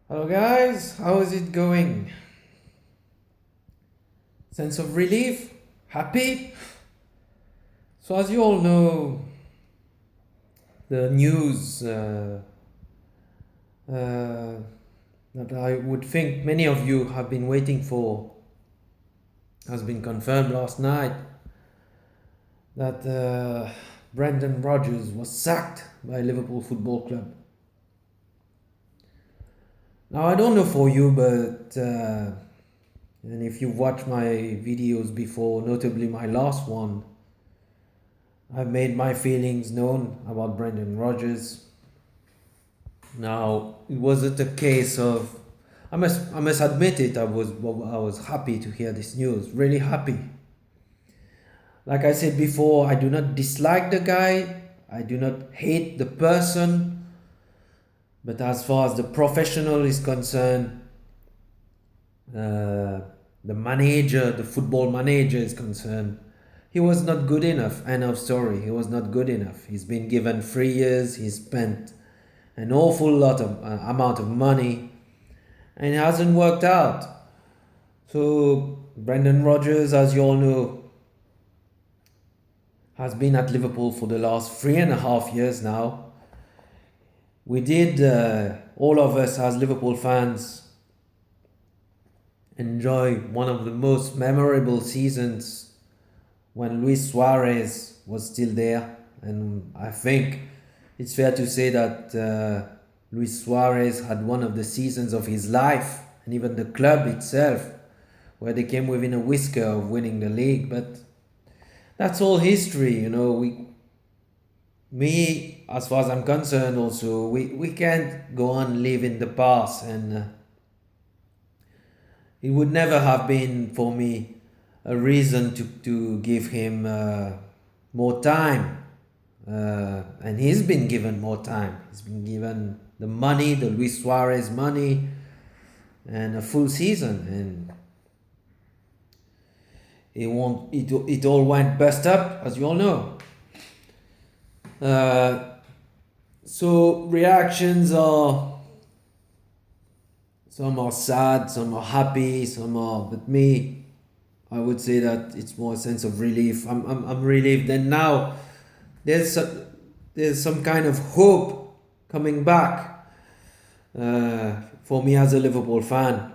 Hello guys, how is it going? Sense of relief? Happy? So as you all know, the news uh, that I would think many of you have been waiting for has been confirmed last night that Brendan Rodgers was sacked by Liverpool Football Club. Now I don't know for you, but and if you've watched my videos before, notably my last one, I've made my feelings known about Brendan Rodgers. Now, it wasn't a case of I must admit it, I was happy to hear this news, really happy. Like I said before, I do not dislike the guy, I do not hate the person, but as far as the professional is concerned, the manager, the football manager is concerned, he was not good enough. End of story. He was not good enough. He's been given 3 years. He spent an awful lot of amount of money, and it hasn't worked out. So Brendan Rodgers, as you all know, has been at Liverpool for the last 3.5 years now. We did, all of us as Liverpool fans, enjoy one of the most memorable seasons when Luis Suarez was still there. And I think it's fair to say that Luis Suarez had one of the seasons of his life, and even the club itself, where they came within a whisker of winning the league. But that's all history, you know. Me, as far as I'm concerned, also, we can't go on living in the past, and it would never have been for me a reason to give him more time. And he's been given more time. He's been given the money, the Luis Suarez money, and a full season. And it all went bust up, as you all know. So reactions are, some are sad, some are happy, but me, I would say that it's more a sense of relief. I'm relieved, and now there's there's some kind of hope coming back for me as a Liverpool fan.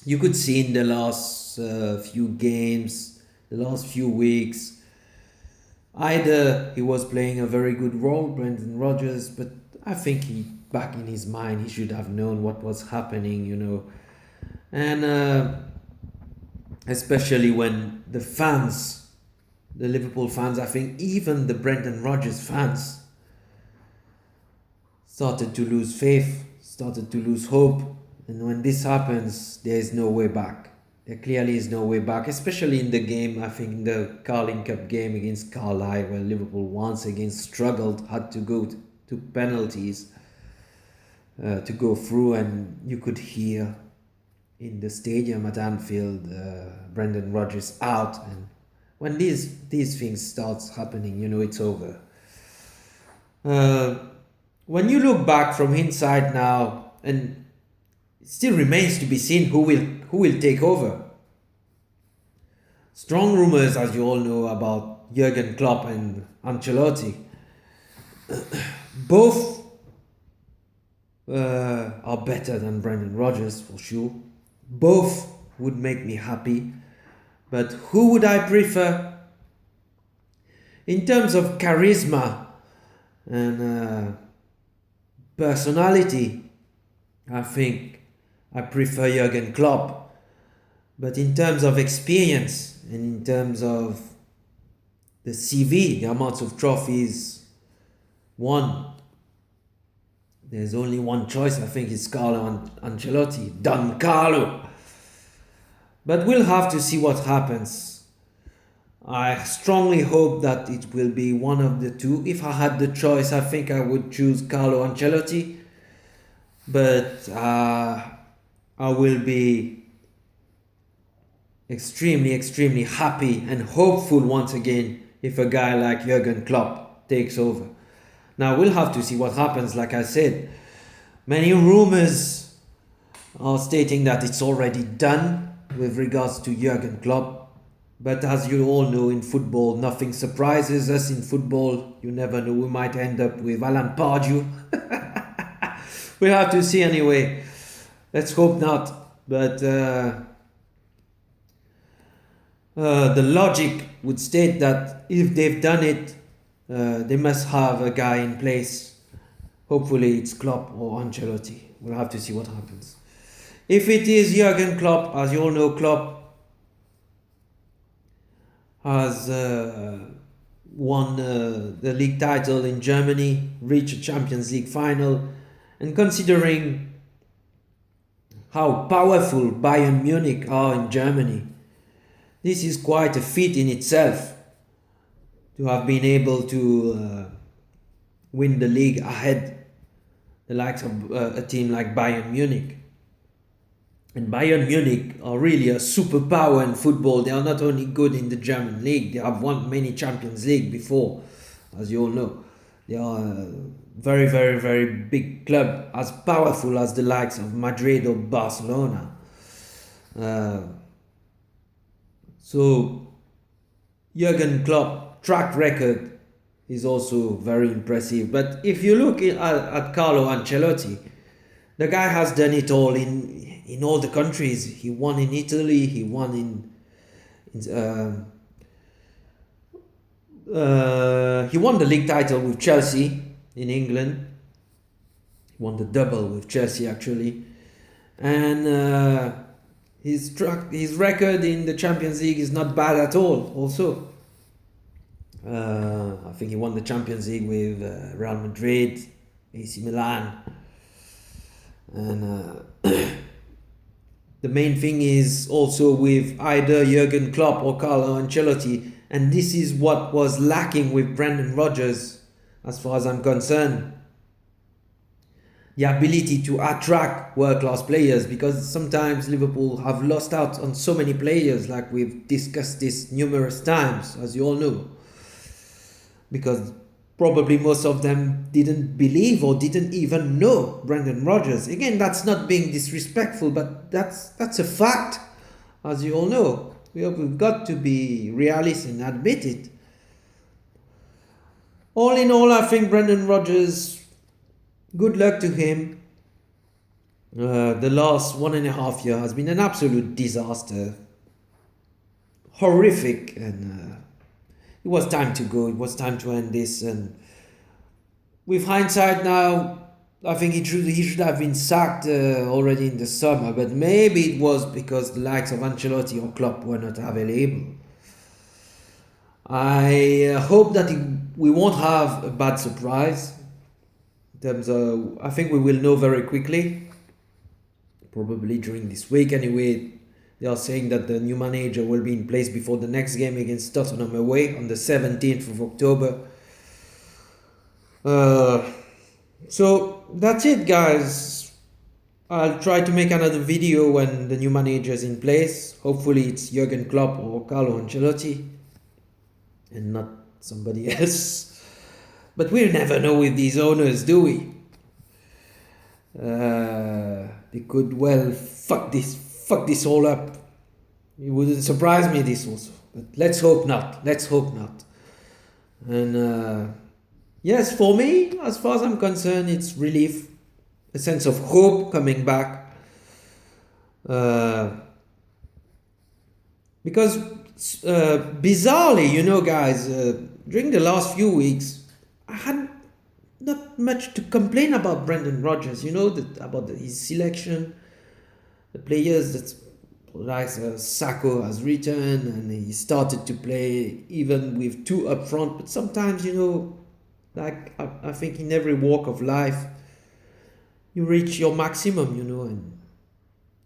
You could see in the last few games, the last few weeks, either he was playing a very good role, Brendan Rodgers, but I think back in his mind, he should have known what was happening, you know. And especially when the fans, the Liverpool fans, I think even the Brendan Rodgers fans, started to lose faith, started to lose hope. And when this happens, there is no way back. There clearly is no way back, especially in the game, I think, in the Carling Cup game against Carlisle, where Liverpool once again struggled, had to go to penalties to go through, and you could hear in the stadium at Anfield, Brendan Rodgers out. And when these things starts happening, you know it's over. When you look back from inside now, and it still remains to be seen who will take over. Strong rumors, as you all know, about Jurgen Klopp and Ancelotti. Both are better than Brendan Rodgers for sure. Both would make me happy, but who would I prefer? In terms of charisma and personality, I think I prefer Jurgen Klopp. But in terms of experience and in terms of the CV, the amounts of trophies won, there's only one choice. I think it's Carlo Ancelotti, Don Carlo. But we'll have to see what happens. I strongly hope that it will be one of the two. If I had the choice, I think I would choose Carlo Ancelotti. But I will be extremely happy and hopeful once again if a guy like Jurgen Klopp takes over. Now we'll have to see what happens, like I said. Many rumors are stating that it's already done with regards to Jurgen Klopp. But as you all know, in football, nothing surprises us. In football, you never know. We might end up with Alan Pardew. We have to see anyway. Let's hope not. But the logic would state that if they've done it, they must have a guy in place. Hopefully it's Klopp or Ancelotti. We'll have to see what happens. If it is Jurgen Klopp, as you all know, Klopp has won the league title in Germany, reached a Champions League final, and considering how powerful Bayern Munich are in Germany, this is quite a feat in itself to have been able to win the league ahead the likes of a team like Bayern Munich. And Bayern Munich are really a superpower in football. They are not only good in the German league, they have won many Champions League before, as you all know. They are a very, very, very big club, as powerful as the likes of Madrid or Barcelona. So Jurgen Klopp track record is also very impressive. But if you look at Carlo Ancelotti, the guy has done it all in all the countries. He won in Italy, he won he won the league title with Chelsea in England. He won the double with Chelsea actually. And his record in the Champions League is not bad at all also. I think he won the Champions League with Real Madrid, AC Milan. And the main thing is also with either Jurgen Klopp or Carlo Ancelotti, and this is what was lacking with Brendan Rodgers as far as I'm concerned. The ability to attract world-class players, because sometimes Liverpool have lost out on so many players, like we've discussed this numerous times, as you all know. Because probably most of them didn't believe or didn't even know Brendan Rodgers. Again, that's not being disrespectful, but that's a fact, as you all know. We've got to be realistic and admit it. All in all, I think Brendan Rodgers, good luck to him. The last 1.5 years has been an absolute disaster. Horrific, and it was time to go. It was time to end this. And with hindsight now, I think he should have been sacked already in the summer. But maybe it was because the likes of Ancelotti or Klopp were not available. I hope that we won't have a bad surprise. In terms of, I think we will know very quickly. Probably during this week anyway. They are saying that the new manager will be in place before the next game against Tottenham away on the 17th of October. So that's it, guys. I'll try to make another video when the new manager is in place. Hopefully it's Jurgen Klopp or Carlo Ancelotti and not somebody else. But we'll never know with these owners, do we? They could well fuck this all up. It wouldn't surprise me, this also. But let's hope not. Let's hope not. And yes, for me, as far as I'm concerned, it's relief. A sense of hope coming back. Because bizarrely, you know, guys, during the last few weeks, I had not much to complain about Brendan Rodgers. You know, about his selection, the players that like Sacco has returned, and he started to play even with two up front. But sometimes, you know, like I think in every walk of life, you reach your maximum, you know, and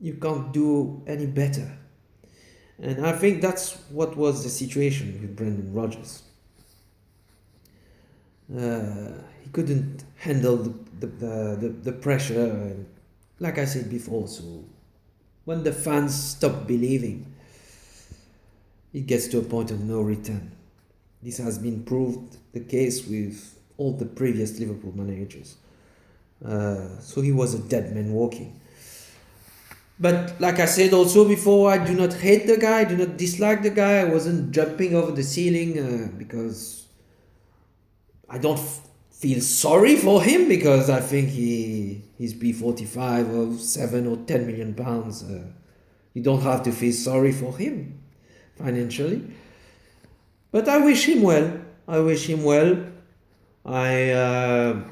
you can't do any better. And I think that's what was the situation with Brendan Rodgers. He couldn't handle the pressure, and like I said before, so when the fans stop believing, it gets to a point of no return. This has been proved the case with all the previous Liverpool managers. So he was a dead man walking. But like I said also before, I do not hate the guy, I do not dislike the guy. I wasn't jumping over the ceiling because I don't feel sorry for him, because I think he's B45 or 7 or 10 million pounds. You don't have to feel sorry for him financially. But I wish him well. I wish him well. I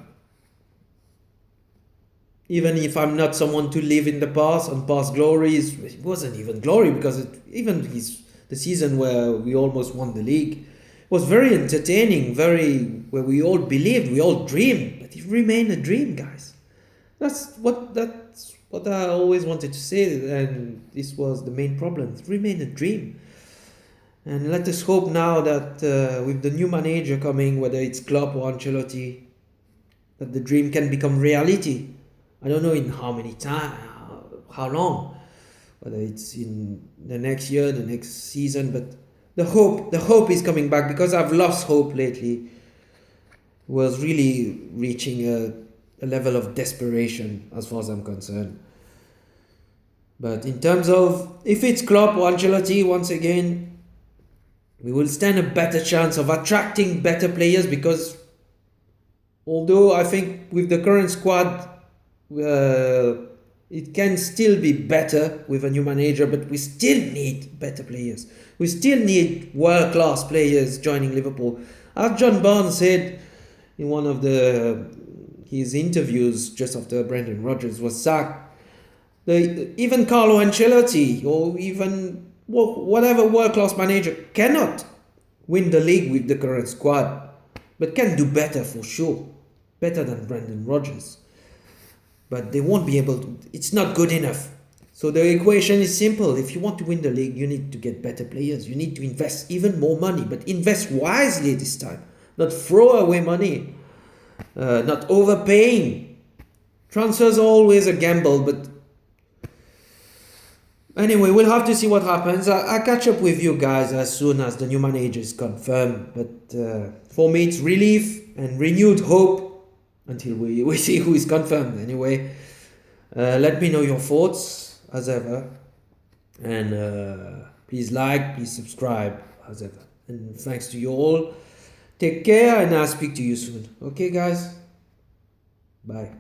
even if I'm not someone to live in the past and past glories, it wasn't even glory, because the season where we almost won the league was very entertaining, where we all believed, we all dreamed, but it remained a dream, guys. That's what I always wanted to say, and this was the main problem. It remained a dream. And let us hope now that with the new manager coming, whether it's Klopp or Ancelotti, that the dream can become reality. I don't know in how many time, how long, whether it's in the next year, the next season, but the hope is coming back, because I've lost hope lately. Was really reaching a level of desperation as far as I'm concerned. But in terms of if it's Klopp or Ancelotti, once again, we will stand a better chance of attracting better players, because although I think with the current squad, it can still be better with a new manager, but we still need better players. We still need world-class players joining Liverpool. As John Barnes said in one of his interviews just after Brendan Rodgers was sacked, even Carlo Ancelotti or even whatever world-class manager cannot win the league with the current squad, but can do better for sure, better than Brendan Rodgers. But they won't be able to. It's not good enough. So the equation is simple. If you want to win the league, you need to get better players. You need to invest even more money, but invest wisely this time. Not throw away money. Not overpaying. Transfers are always a gamble, but anyway, we'll have to see what happens. I'll catch up with you guys as soon as the new manager is confirmed. But for me, it's relief and renewed hope until we see who is confirmed. Anyway, let me know your thoughts as ever, and please like, please subscribe as ever. And thanks to you all. Take care, and I'll speak to you soon. Okay, guys? Bye.